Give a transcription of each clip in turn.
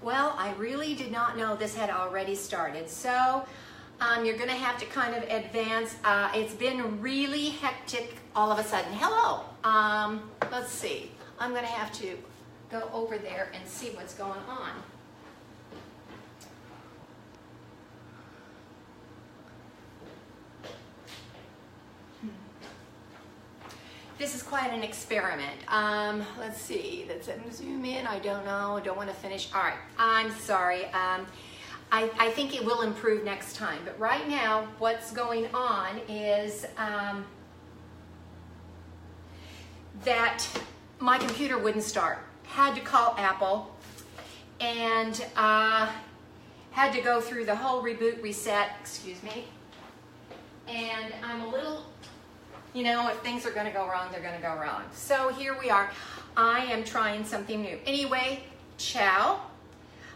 Well, I really did not know this had already started. So you're gonna have to kind of advance. It's been really hectic all of a sudden. Hello, let's see. I'm gonna have to go over there and see what's going on. This is quite an experiment. Let's see, let's zoom in. I don't know, I don't want to finish. All right, I'm sorry. I think it will improve next time, but right now what's going on is that my computer wouldn't start. Had to call Apple and had to go through the whole reboot reset, excuse me, and I'm a little, you know, if things are going to go wrong, they're going to go wrong. So here we are. I am trying something new. Anyway, ciao.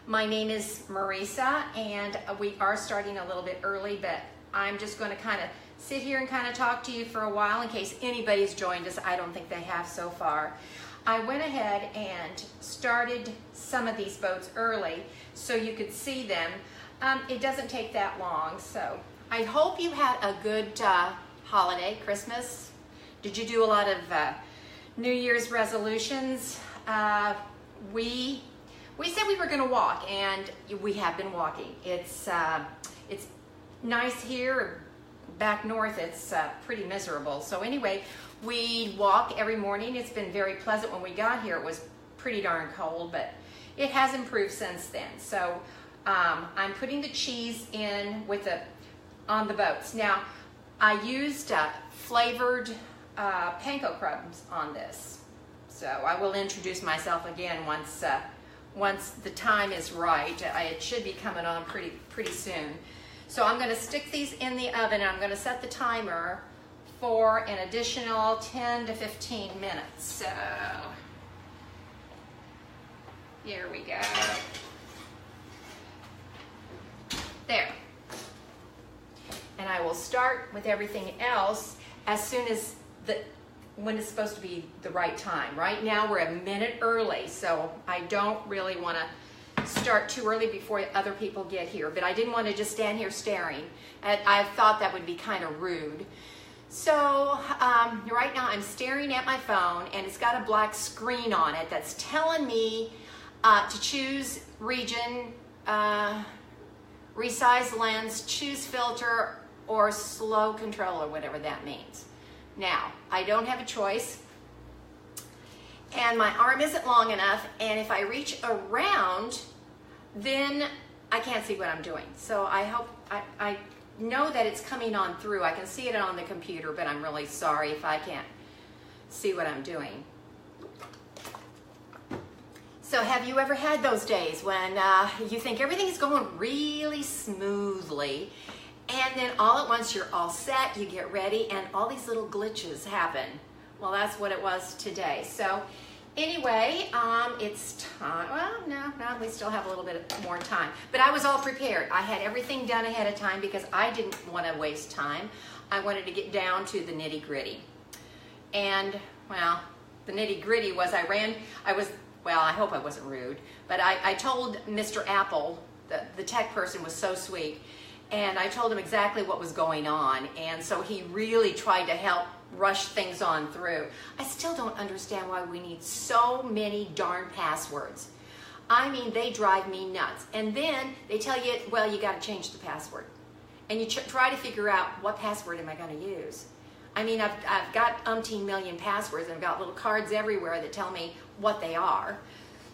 My name is Marisa, and we are starting a little bit early, but I'm just going to kind of sit here and kind of talk to you for a while in case anybody's joined us. I don't think they have so far. I went ahead and started some of these boats early so you could see them. It doesn't take that long, so I hope you had a good holiday, Christmas. Did you do a lot of New Year's resolutions? We said we were going to walk, and we have been walking. It's nice here. Back north, it's pretty miserable. So anyway, we walk every morning. It's been very pleasant. When we got here, it was pretty darn cold, but it has improved since then. So I'm putting the cheese in with on the boats. Now, I used flavored panko crumbs on this. So I will introduce myself again once the time is right. It should be coming on pretty soon. So I'm going to stick these in the oven, and I'm going to set the timer for an additional 10 to 15 minutes. So here we go. There. And I will start with everything else as soon as when it's supposed to be the right time. Right now we're a minute early, so I don't really want to start too early before other people get here, but I didn't want to just stand here staring. I thought that would be kind of rude. So right now I'm staring at my phone, and it's got a black screen on it that's telling me to choose region, resize lens, choose filter, or slow control, or whatever that means. Now, I don't have a choice, and my arm isn't long enough, and if I reach around, then I can't see what I'm doing. So I hope, I know that it's coming on through. I can see it on the computer, but I'm really sorry if I can't see what I'm doing. So have you ever had those days when you think everything is going really smoothly, and then all at once you're all set, you get ready, and all these little glitches happen? Well, that's what it was today. So anyway, it's time. Well, no, we still have a little bit more time. But I was all prepared. I had everything done ahead of time because I didn't want to waste time. I wanted to get down to the nitty-gritty. And, well, the nitty-gritty was I hope I wasn't rude, but I told Mr. Apple, the tech person was so sweet, and I told him exactly what was going on, and so he really tried to help rush things on through. I still don't understand why we need so many darn passwords. I mean, they drive me nuts. And then they tell you, well, you got to change the password. And you try to figure out, what password am I going to use? I mean, I've got umpteen million passwords, and I've got little cards everywhere that tell me what they are.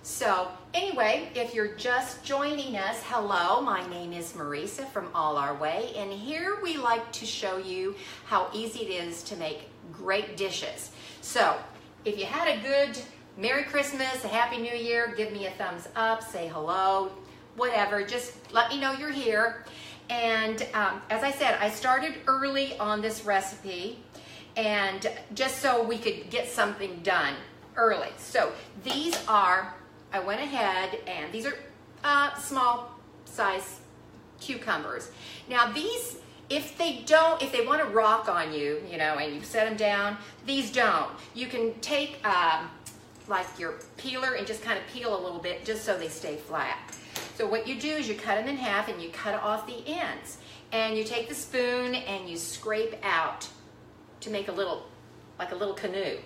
So anyway, if you're just joining us, hello, my name is Marisa from All Our Way, and here we like to show you how easy it is to make great dishes. So if you had a good Merry Christmas, a Happy New Year, give me a thumbs up, say hello, whatever, just let me know you're here. And as I said, I started early on this recipe, and just so we could get something done early. So these are, I went ahead, and these are small size cucumbers. Now these, if they want to rock on you, you know, and you set them down, these don't. You can take like your peeler and just kind of peel a little bit just so they stay flat. So what you do is you cut them in half and you cut off the ends. And you take the spoon and you scrape out to make a little, like a little canoe.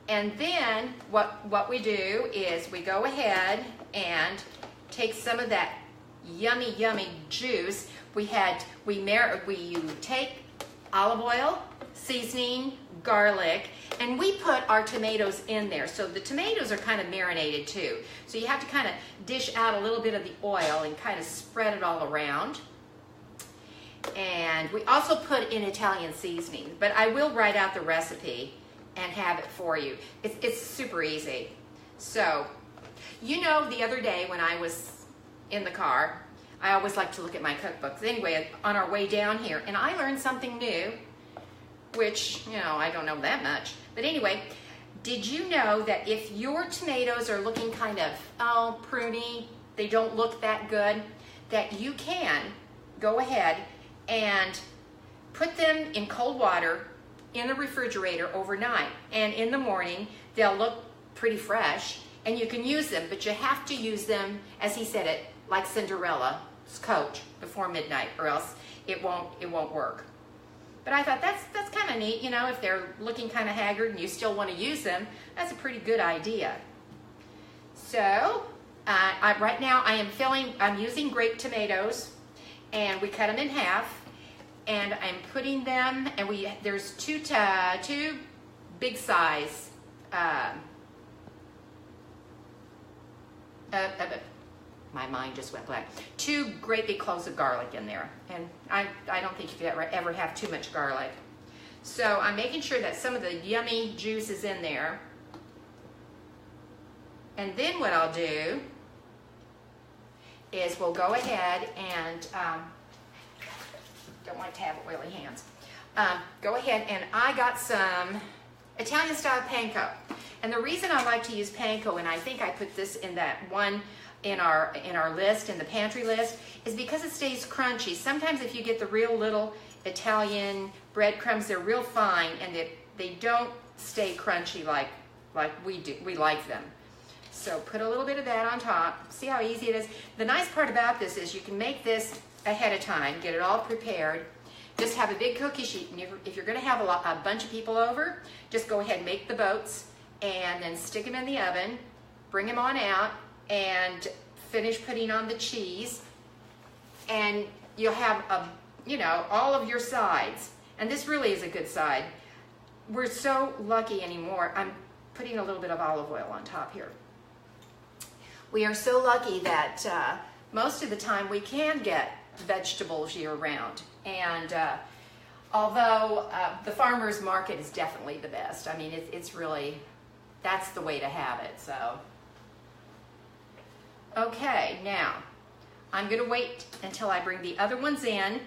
And then what we do is we go ahead and take some of that yummy, yummy juice. We take olive oil, seasoning, garlic, and we put our tomatoes in there. So the tomatoes are kind of marinated too. So you have to kind of dish out a little bit of the oil and kind of spread it all around. And we also put in Italian seasoning, but I will write out the recipe and have it for you. It's super easy. So, you know, the other day when I was in the car, I always like to look at my cookbooks. Anyway, on our way down here, and I learned something new, which, you know, I don't know that much. But anyway, did you know that if your tomatoes are looking kind of, oh, pruny, they don't look that good, that you can go ahead and put them in cold water in the refrigerator overnight. And in the morning, they'll look pretty fresh and you can use them, but you have to use them, as he said it, like Cinderella's coat before midnight, or else it won't work. But I thought that's kind of neat, you know, if they're looking kind of haggard and you still want to use them, that's a pretty good idea. So right now I'm using grape tomatoes, and we cut them in half, and I'm putting them, and there's two big size my mind just went blank. 2 great big cloves of garlic in there, and I don't think you ever have too much garlic. So I'm making sure that some of the yummy juice is in there. And then what I'll do is we'll go ahead and, don't like to have oily hands. Go ahead, and I got some Italian style panko. And the reason I like to use panko, and I think I put this in that one in our list, in the pantry list, is because it stays crunchy. Sometimes if you get the real little Italian breadcrumbs, they're real fine and they don't stay crunchy like we do. We like them. So put a little bit of that on top. See how easy it is? The nice part about this is you can make this ahead of time, get it all prepared. Just have a big cookie sheet, and if you're gonna have a bunch of people over, just go ahead and make the boats and then stick them in the oven, bring them on out, and finish putting on the cheese, and you'll have all of your sides. And this really is a good side. We're so lucky anymore. I'm putting a little bit of olive oil on top here. We are so lucky that most of the time we can get vegetables year round. And although the farmer's market is definitely the best. I mean, it's really, that's the way to have it, so. Okay, now, I'm gonna wait until I bring the other ones in,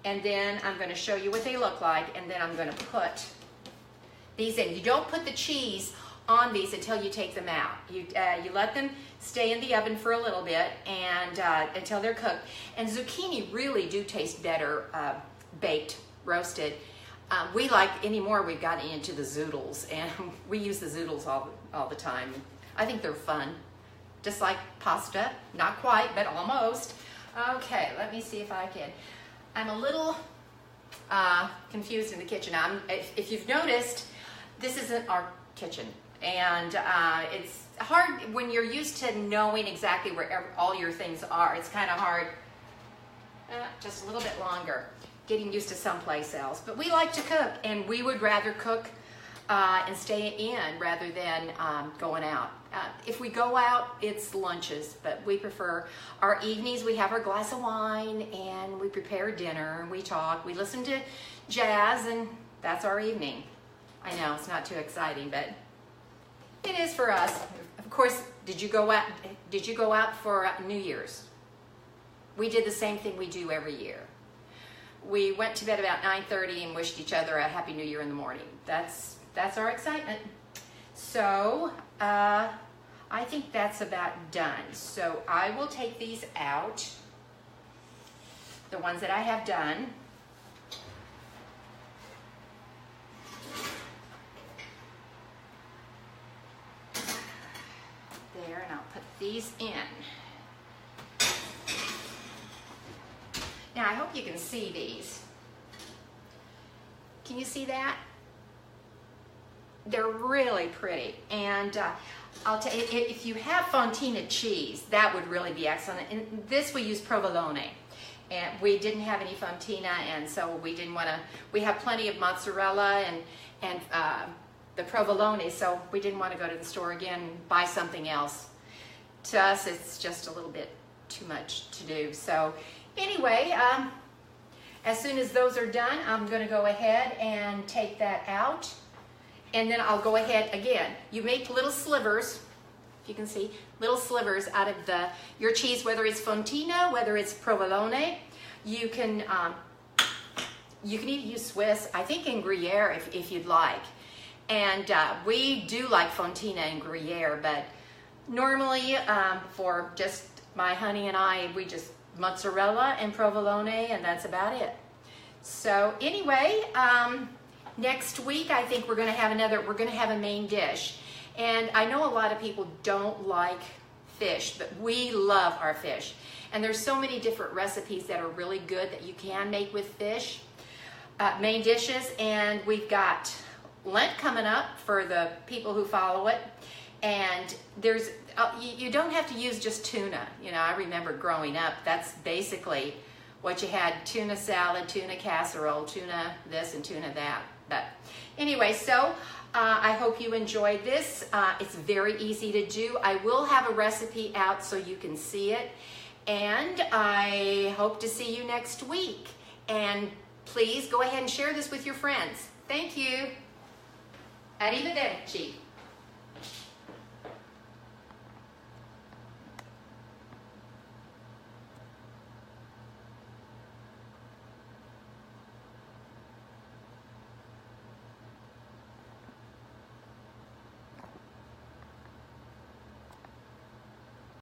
and then I'm gonna show you what they look like, and then I'm gonna put these in. You don't put the cheese on these until you take them out. You let them stay in the oven for a little bit, and until they're cooked. And zucchini really do taste better baked, roasted. We like, anymore we've gotten into the zoodles, and we use the zoodles all the time. I think they're fun. Just like pasta, not quite, but almost. Okay, let me see if I can. I'm a little confused in the kitchen. If you've noticed, this isn't our kitchen. And it's hard when you're used to knowing exactly where all your things are. It's kind of hard, just a little bit longer, getting used to someplace else. But we like to cook, and we would rather cook and stay in rather than going out. If we go out, it's lunches, but we prefer our evenings. We have our glass of wine, and we prepare dinner, and we talk. We listen to jazz, and that's our evening. I know it's not too exciting, but it is for us. Of course, did you go out for New Year's? We did the same thing we do every year. We went to bed about 9:30 and wished each other a Happy New Year in the morning. That's our excitement. So I think that's about done. So I will take these out, the ones that I have done. and I'll put these in. Now I hope you can see these. Can you see that? They're really pretty, and I'll tell you, if you have Fontina cheese, that would really be excellent. And this we use provolone, and we didn't have any Fontina, and so we didn't want to. We have plenty of mozzarella and the provolone, so we didn't want to go to the store again and buy something else. To us, it's just a little bit too much to do. So anyway, as soon as those are done, I'm going to go ahead and take that out. And then I'll go ahead again. You make little slivers, if you can see, little slivers out of your cheese, whether it's Fontina, whether it's provolone. You can even use Swiss, I think in Gruyere if you'd like. And we do like Fontina and Gruyere, but normally for just my honey and I, we just mozzarella and provolone, and that's about it. So anyway, next week, I think we're going to have a main dish. And I know a lot of people don't like fish, but we love our fish. And there's so many different recipes that are really good that you can make with fish, main dishes. And we've got Lent coming up for the people who follow it. And there's, you don't have to use just tuna. You know, I remember growing up, that's basically what you had: tuna salad, tuna casserole, tuna this and tuna that. But anyway, so I hope you enjoyed this. It's very easy to do. I will have a recipe out so you can see it. And I hope to see you next week. And please go ahead and share this with your friends. Thank you. Arrivederci.